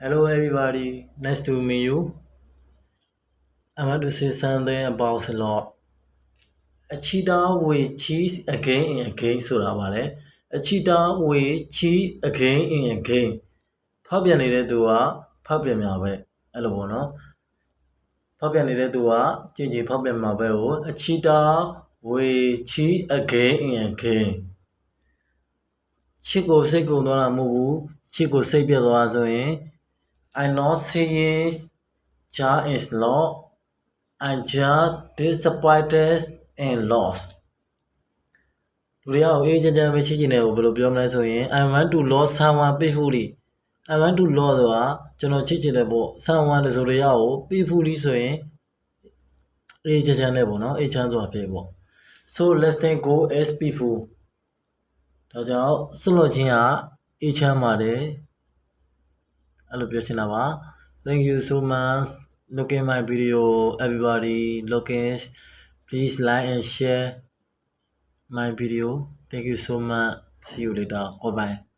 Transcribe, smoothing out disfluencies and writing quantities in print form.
Hello everybody, nice to meet you. I want to say something about slot. A cheetah will cheese again and againဆိုတာပါလေ။ A cheetah will cheese again and again. ဖောက်ပြန်နေတဲ့သူကဖောက်ပြန်မှာပဲအဲ့လိုပေါ့နော်။ဖောက်ပြန်နေတဲ့သူကကြင်ကြင်ဖောက်ပြန်မှာပဲကို A cheetah will cheese again and again. ချစ်ကိုစိတ်ကုန်သွားတာမဟုတ်ဘူး။ချစ်ကိုစိတ်ပြတ်သွားဆိုရင်I'm not saying Jar is lost. I'm just disappointed and lost. လူတွေကအေးချမ်းချမ်းပဲချစ်ချင်တယ်ကိုဘယ်လိုပြောမလဲဆိုရင် I want to lose someone peacefully. I want to lose ဆိုတာကျွန်တော်ချစ်ချင်တယ်ပေါ့ someone ဆိုရကို peacefully ဆိုရင်အေးချမ်းချမ်းနဲ့ပေါ့နော်အေးချမ်းစွာဖြစ်ပေါ့ So let's then go as peaceful. ဒါကြောင့်ဆွလွတ်ခြင်းကအေးချမ်းပါတယ်အဲ့လိုပြောချင်တာပါ Thank you so much. Look at my video. Everybody looking. Please like and share my video. Thank you so much. See you later. Bye bye.